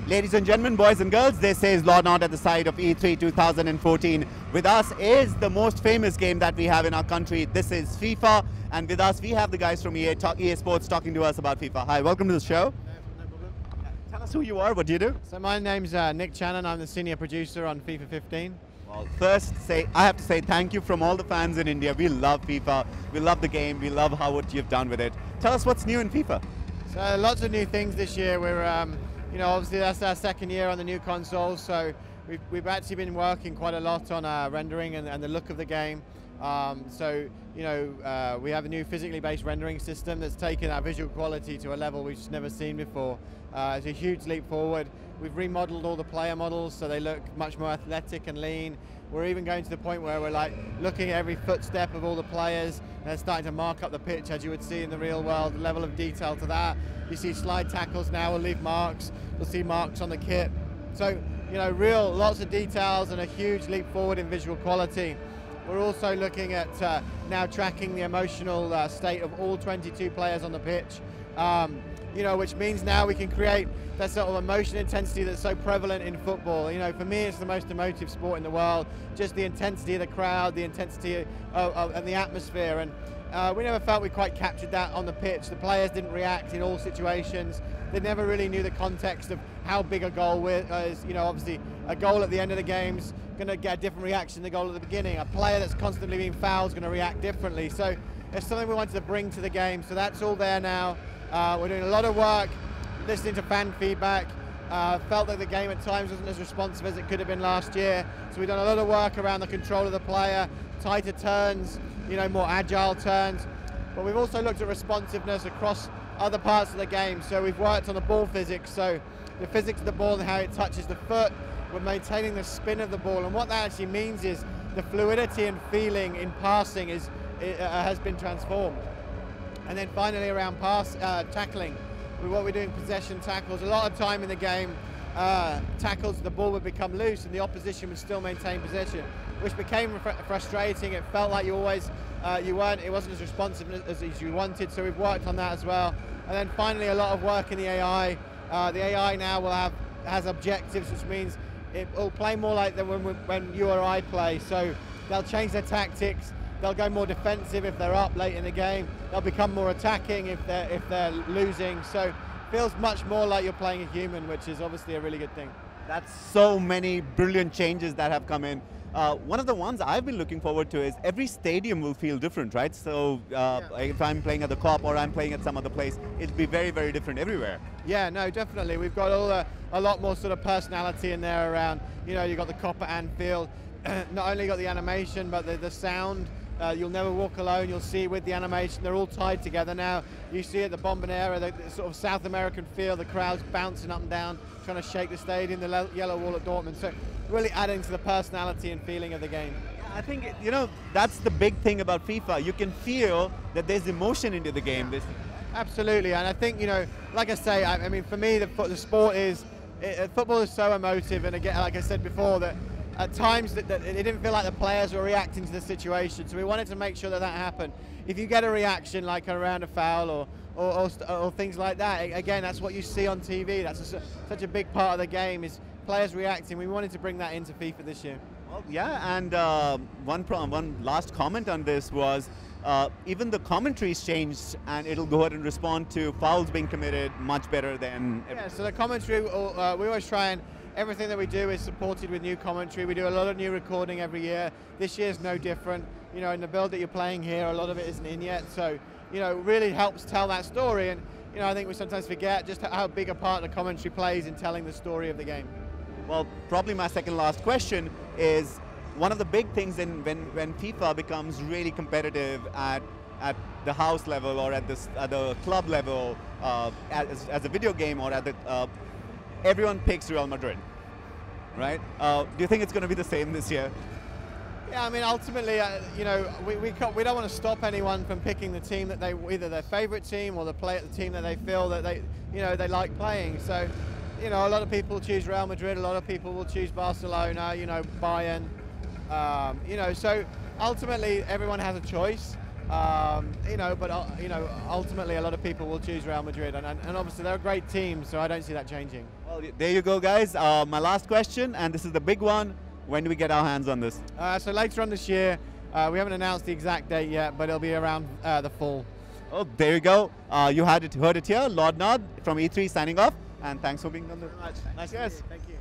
Ladies and gentlemen, boys and girls, this is Law Not at the side of E3 2014. With us is the most famous game that we have in our country. This is FIFA, and with us we have the guys from EA Sports talking to us about FIFA. Hi, welcome to the show. No problem. Tell us who you are, what do you do? So my name's Nick Channon, I'm the senior producer on FIFA 15. Well, first, I have to say thank you from all the fans in India. We love FIFA, we love the game, we love what you've done with it. Tell us what's new in FIFA. So lots of new things this year. We're, obviously that's our second year on the new consoles, so we've actually been working quite a lot on rendering and the look of the game. We have a new physically based rendering system that's taken our visual quality to a level we've just never seen before. It's a huge leap forward. We've remodeled all the player models so they look much more athletic and lean. We're even going to the point where we're like looking at every footstep of all the players and they're starting to mark up the pitch as you would see in the real world, the level of detail to that. You see slide tackles now will leave marks, you'll see marks on the kit. So, lots of details and a huge leap forward in visual quality. We're also looking at now tracking the emotional state of all 22 players on the pitch, which means now we can create that sort of emotion intensity that's so prevalent in football. For me, it's the most emotive sport in the world, just the intensity of the crowd, the intensity and the atmosphere. And we never felt we quite captured that on the pitch. The players didn't react in all situations. They never really knew the context of how big a goal is. Obviously, a goal at the end of the game's going to get a different reaction than the goal at the beginning. A player that's constantly being fouled is going to react differently. So it's something we wanted to bring to the game. So that's all there now. We're doing a lot of work, listening to fan feedback. Felt that the game at times wasn't as responsive as it could have been last year. So we've done a lot of work around the control of the player, tighter turns, more agile turns. But we've also looked at responsiveness across other parts of the game. So we've worked on the ball physics, so the physics of the ball and how it touches the foot. We're maintaining the spin of the ball, and what that actually means is the fluidity and feeling in passing has been transformed. And then finally around tackling, what we're doing, possession tackles. A lot of time in the game, tackles, the ball would become loose and the opposition would still maintain possession, which became frustrating. It felt like it wasn't as responsive as you wanted, so we've worked on that as well. And then finally a lot of work in the AI. The AI now has objectives, which means it will play more like when you or I play. So they'll change their tactics. They'll go more defensive if they're up late in the game. They'll become more attacking if they're losing. So it feels much more like you're playing a human, which is obviously a really good thing. That's so many brilliant changes that have come in. One of the ones I've been looking forward to is every stadium will feel different, right? So if I'm playing at the Cop or I'm playing at some other place, it'll be very, very different everywhere. Yeah, no, definitely. We've got a lot more sort of personality in there around, you've got the Cop at Anfield, not only got the animation, but the sound. You'll never walk alone, you'll see with the animation, they're all tied together now. You see at the Bombonera, the sort of South American feel, the crowds bouncing up and down, trying to shake the stadium, the yellow wall at Dortmund. So really adding to the personality and feeling of the game. Yeah, I think, that's the big thing about FIFA. You can feel that there's emotion into the game. Yeah. Absolutely, and I think, like I say, I mean, for me, the sport football is so emotive, and again, like I said before, that at times that it didn't feel like the players were reacting to the situation, so we wanted to make sure that happened. If you get a reaction like around a foul or things like that, again, that's what you see on TV. That's such a big part of the game, is players reacting. We wanted to bring that into FIFA this year. Well, yeah, and one last comment on this was even the commentary's changed, and it'll go ahead and respond to fouls being committed much better than... Yeah, so the commentary, we always try and everything that we do is supported with new commentary. We do a lot of new recording every year. This year's no different. In the build that you're playing here, a lot of it isn't in yet. So, it really helps tell that story. And, I think we sometimes forget just how big a part the commentary plays in telling the story of the game. Well, probably my second last question is, one of the big things when FIFA becomes really competitive at the house level or at the club level, as a video game or at the everyone picks Real Madrid, right? Do you think it's going to be the same this year? Yeah, I mean, ultimately, we don't want to stop anyone from picking the team that either their favorite team or the team that they feel that they like playing. So, a lot of people choose Real Madrid, a lot of people will choose Barcelona, Bayern. So ultimately, everyone has a choice. Ultimately a lot of people will choose Real Madrid, and obviously they're a great team, so I don't see that changing. Well, there you go, guys. My last question, and this is the big one. When do we get our hands on this? So later on this year, we haven't announced the exact date yet, but it'll be around the fall. Oh, there you go. You heard it here. Lord Nod from E3 signing off, and thanks for being on the. Nice to meet you. Thank you.